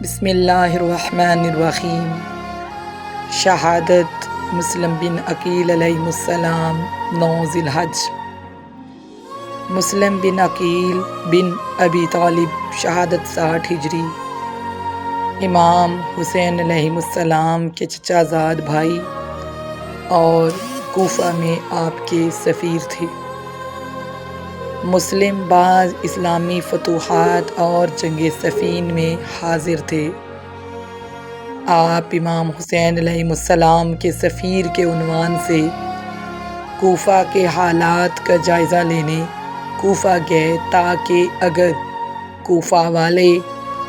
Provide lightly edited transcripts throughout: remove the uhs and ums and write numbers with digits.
بسم اللہ الرحمن الرحیم۔ شہادت مسلم بن عقیل علیہ السلام 9 ذی الحج۔ مسلم بن عقیل بن ابی طالب شہادت 60 ہجری۔ امام حسین علیہ السلام کے چچا زاد بھائی اور کوفہ میں آپ کے سفیر تھے۔ مسلم بعض اسلامی فتوحات اور جنگ صفین میں حاضر تھے۔ آپ امام حسین علیہ السلام کے سفیر کے عنوان سے کوفہ کے حالات کا جائزہ لینے کوفہ گئے تاکہ اگر کوفہ والے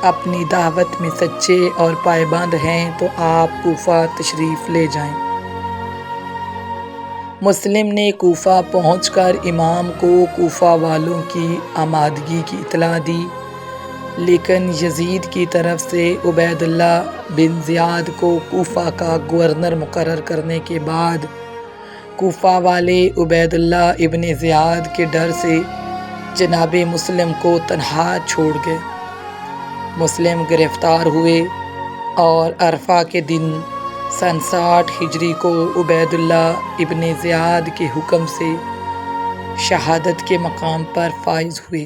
اپنی دعوت میں سچے اور پائبند ہیں تو آپ کوفہ تشریف لے جائیں۔ مسلم نے کوفہ پہنچ کر امام کو کوفہ والوں کی آمادگی کی اطلاع دی، لیکن یزید کی طرف سے عبید اللہ بن زیاد کو کوفہ کا گورنر مقرر کرنے کے بعد کوفہ والے عبید اللہ ابن زیاد کے ڈر سے جناب مسلم کو تنہا چھوڑ گئے۔ مسلم گرفتار ہوئے اور عرفہ کے دن سن 60 ہجری کو عبید اللہ ابن زیاد کے حکم سے شہادت کے مقام پر فائز ہوئے۔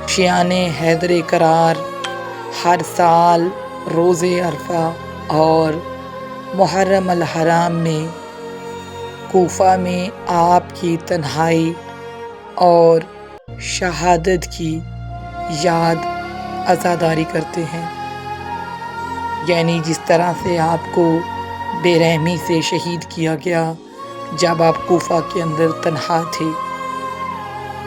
شیعان حیدر کرار ہر سال روز عرفہ اور محرم الحرام میں کوفہ میں آپ کی تنہائی اور شہادت کی یاد عزاداری کرتے ہیں، یعنی جس طرح سے آپ کو بے رحمی سے شہید کیا گیا جب آپ کوفہ کے اندر تنہا تھے۔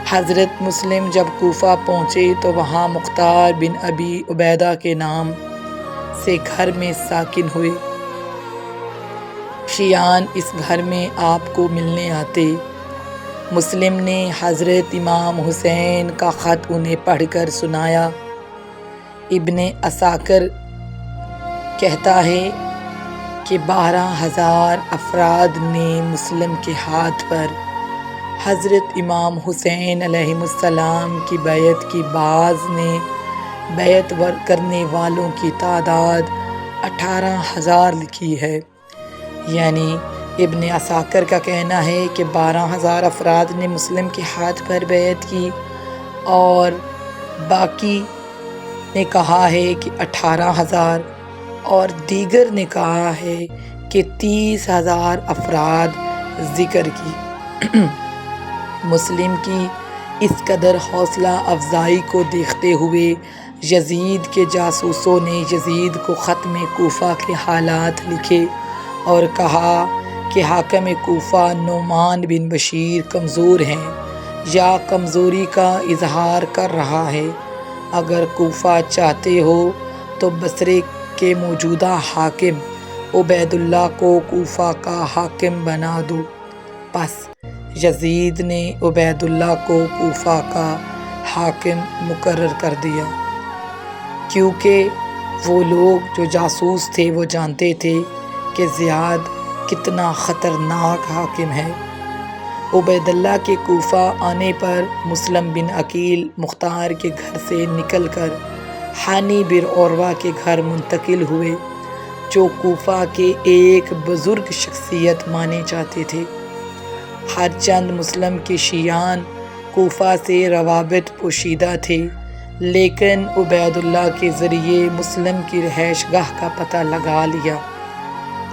حضرت مسلم جب کوفہ پہنچے تو وہاں مختار بن ابی عبیدہ کے نام سے گھر میں ساکن ہوئے۔ شیعان اس گھر میں آپ کو ملنے آتے۔ مسلم نے حضرت امام حسین کا خط انہیں پڑھ کر سنایا۔ ابن عساکر کہتا ہے کہ 12,000 افراد نے مسلم کے ہاتھ پر حضرت امام حسین علیہ السلام کی بیعت کی، بعض نے بیعت کرنے والوں کی تعداد 18,000 لکھی ہے۔ یعنی ابن عساکر کا کہنا ہے کہ 12,000 افراد نے مسلم کے ہاتھ پر بیعت کی اور باقی نے کہا ہے کہ 18,000 اور دیگر نے کہا ہے کہ 30,000 افراد ذکر کی۔ مسلم کی اس قدر حوصلہ افزائی کو دیکھتے ہوئے یزید کے جاسوسوں نے یزید کو ختم کوفہ کے حالات لکھے اور کہا کہ حاکم کوفہ نعمان بن بشیر کمزور ہیں یا کمزوری کا اظہار کر رہا ہے۔ اگر کوفہ چاہتے ہو تو بصرے کے موجودہ حاکم عبید اللہ کو کوفہ کا حاکم بنا دو۔ پس یزید نے عبید اللہ کو کوفہ کا حاکم مقرر کر دیا، کیونکہ وہ لوگ جو جاسوس تھے وہ جانتے تھے کہ زیاد کتنا خطرناک حاکم ہے۔ عبید اللہ کے کوفہ آنے پر مسلم بن عقیل مختار کے گھر سے نکل کر حانی بن عروہ کے گھر منتقل ہوئے، جو کوفہ کے ایک بزرگ شخصیت مانے جاتے تھے۔ ہر چند مسلم کے شیعان کوفہ سے روابط پوشیدہ تھے، لیکن عبید اللہ کے ذریعے مسلم کی رہائش گاہ کا پتہ لگا لیا،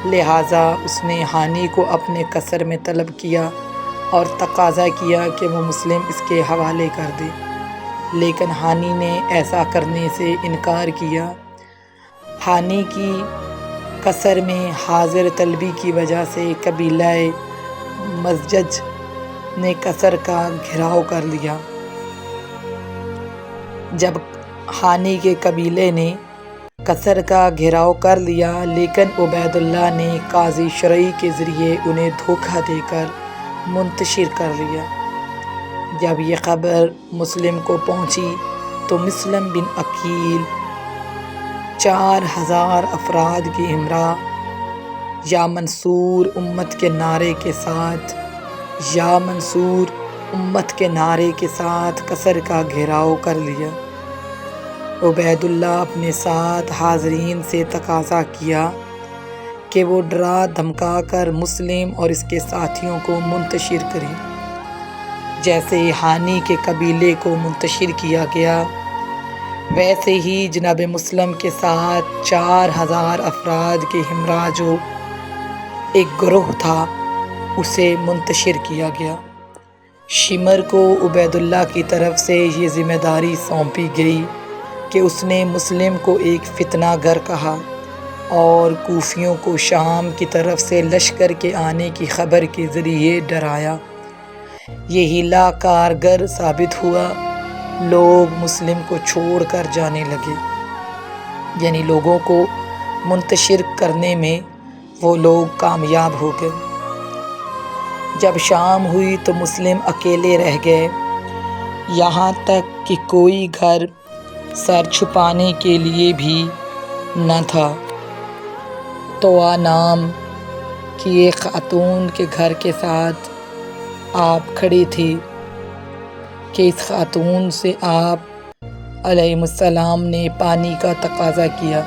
لہٰذا اس نے حانی کو اپنے قصر میں طلب کیا اور تقاضا کیا کہ وہ مسلم اس کے حوالے کر دے، لیکن حانی نے ایسا کرنے سے انکار کیا۔ حانی کی قصر میں حاضر طلبی کی وجہ سے قبیلہ مزدج نے قصر کا گھیراؤ کر لیا۔ جب حانی کے قبیلے نے قصر کا گھیراؤ کر لیا، لیکن عبید اللہ نے قاضی شرعی کے ذریعے انہیں دھوکہ دے کر منتشر کر لیا۔ جب یہ خبر مسلم کو پہنچی تو مسلم بن عقیل 4,000 افراد کی ہمراہ یا منصور امت کے نعرے کے ساتھ قصر کا گھیراؤ کر لیا۔ عبید اللہ اپنے ساتھ حاضرین سے تقاضا کیا کہ وہ ڈرا دھمکا کر مسلم اور اس کے ساتھیوں کو منتشر کریں، جیسے ہانی کے قبیلے کو منتشر کیا گیا ویسے ہی جناب مسلم کے ساتھ 4000 افراد کے ہمراہ جو ایک گروہ تھا اسے منتشر کیا گیا۔ شمر کو عبید اللہ کی طرف سے یہ ذمہ داری سونپی گئی کہ اس نے مسلم کو ایک فتنہ گر کہا اور کوفیوں کو شام کی طرف سے لشکر کے آنے کی خبر کے ذریعے ڈرایا۔ یہ ہیلا کارگر ثابت ہوا، لوگ مسلم کو چھوڑ کر جانے لگے، یعنی لوگوں کو منتشر کرنے میں وہ لوگ کامیاب ہو گئے۔ جب شام ہوئی تو مسلم اکیلے رہ گئے، یہاں تک کہ کوئی گھر سر چھپانے کے لیے بھی نہ تھا۔ طوع نام کی ایک خاتون کے گھر کے ساتھ آپ کھڑے تھے کہ اس خاتون سے آپ علیہ السلام نے پانی کا تقاضا کیا۔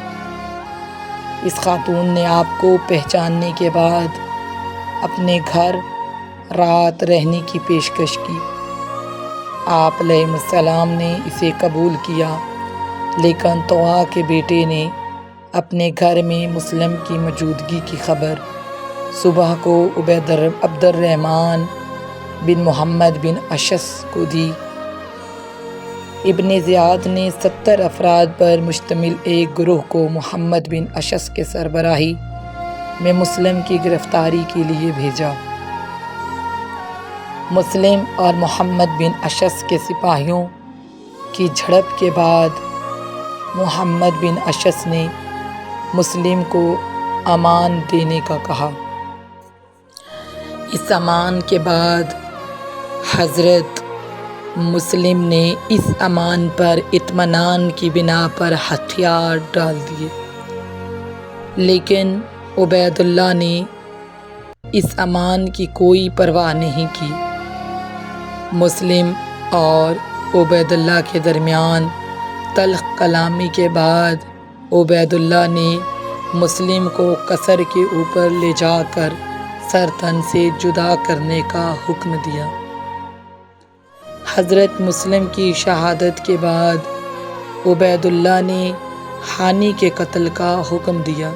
اس خاتون نے آپ کو پہچاننے کے بعد اپنے گھر رات رہنے کی پیشکش کی۔ آپ علیہ السلام نے اسے قبول کیا، لیکن طوع کے بیٹے نے اپنے گھر میں مسلم کی موجودگی کی خبر صبح کو عبد الرحمن بن محمد بن اشس کو دی۔ ابن زیاد نے 70 افراد پر مشتمل ایک گروہ کو محمد بن اشس کے سربراہی میں مسلم کی گرفتاری کے لیے بھیجا۔ مسلم اور محمد بن اشس کے سپاہیوں کی جھڑپ کے بعد محمد بن اشس نے مسلم کو امان دینے کا کہا۔ اس امان کے بعد حضرت مسلم نے اس امان پر اطمینان کی بنا پر ہتھیار ڈال دیے، لیکن عبید اللہ نے اس امان کی کوئی پرواہ نہیں کی۔ مسلم اور عبید اللہ کے درمیان تلخ کلامی کے بعد عبید اللہ نے مسلم کو قصر کے اوپر لے جا کر سر تن سے جدا کرنے کا حکم دیا۔ حضرت مسلم کی شہادت کے بعد عبید اللہ نے ہانی کے قتل کا حکم دیا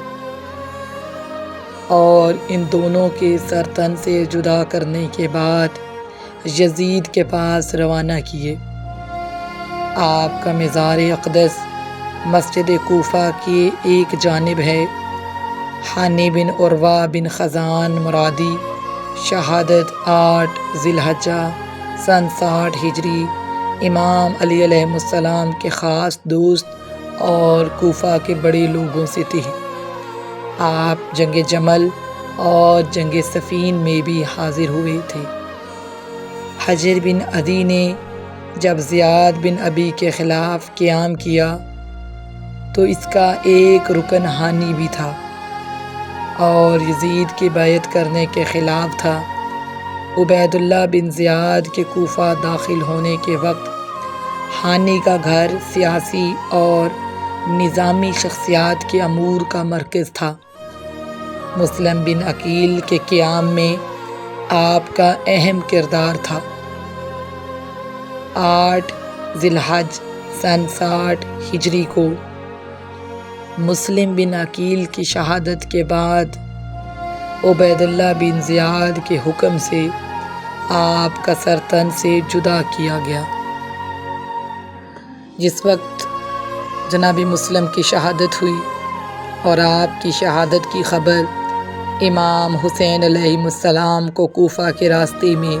اور ان دونوں کے سر تن سے جدا کرنے کے بعد یزید کے پاس روانہ کیے۔ آپ کا مزار اقدس مسجد کوفہ کی ایک جانب ہے۔ ہانی بن عروہ بن خزان مرادی شہادت 8 ذی الحجہ سن 60 ہجری امام علی علیہ السلام کے خاص دوست اور کوفہ کے بڑے لوگوں سے تھے۔ آپ جنگ جمل اور جنگ صفین میں بھی حاضر ہوئے تھے۔ حجر بن عدی نے جب زیاد بن ابی کے خلاف قیام کیا تو اس کا ایک رکن ہانی بھی تھا اور یزید کی بیعت کرنے کے خلاف تھا۔ عبید اللہ بن زیاد کے کوفہ داخل ہونے کے وقت ہانی کا گھر سیاسی اور نظامی شخصیات کے امور کا مرکز تھا۔ مسلم بن عقیل کے قیام میں آپ کا اہم کردار تھا۔ 8 ذی الحجہ سن 60 ہجری کو مسلم بن عقیل کی شہادت کے بعد عبید اللہ بن زیاد کے حکم سے آپ کا سر تن سے جدا کیا گیا۔ جس وقت جناب مسلم کی شہادت ہوئی اور آپ کی شہادت کی خبر امام حسین علیہ السلام کو کوفہ کے راستے میں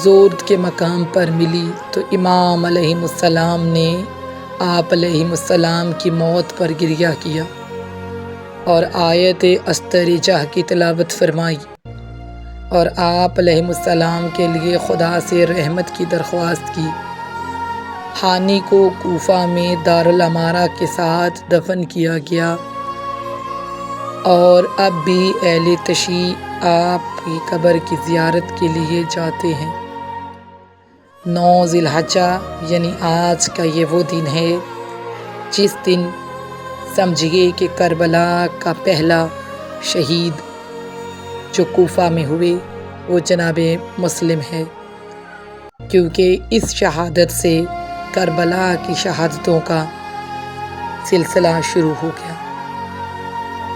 زورد کے مقام پر ملی تو امام علیہ السلام نے آپ علیہ السلام کی موت پر گریہ کیا اور آیت استرجاع کی تلاوت فرمائی اور آپ علیہ السلام کے لیے خدا سے رحمت کی درخواست کی۔ ہانی کو کوفہ میں دارالامارہ کے ساتھ دفن کیا گیا اور اب بھی اہل تشیع آپ کی قبر کی زیارت کے لیے جاتے ہیں۔ 9 ذی الحجہ یعنی آج کا یہ وہ دن ہے جس دن سمجھیے کہ کربلا کا پہلا شہید جو کوفہ میں ہوئے وہ جناب مسلم ہے، کیونکہ اس شہادت سے کربلا کی شہادتوں کا سلسلہ شروع ہو گیا،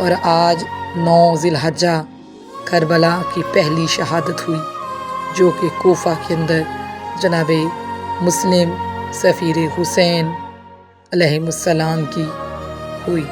اور آج 9 ذی الحجہ کربلا کی پہلی شہادت ہوئی جو کہ کوفہ کے اندر جناب مسلم سفیر حسین علیہ السلام کی ہوئی۔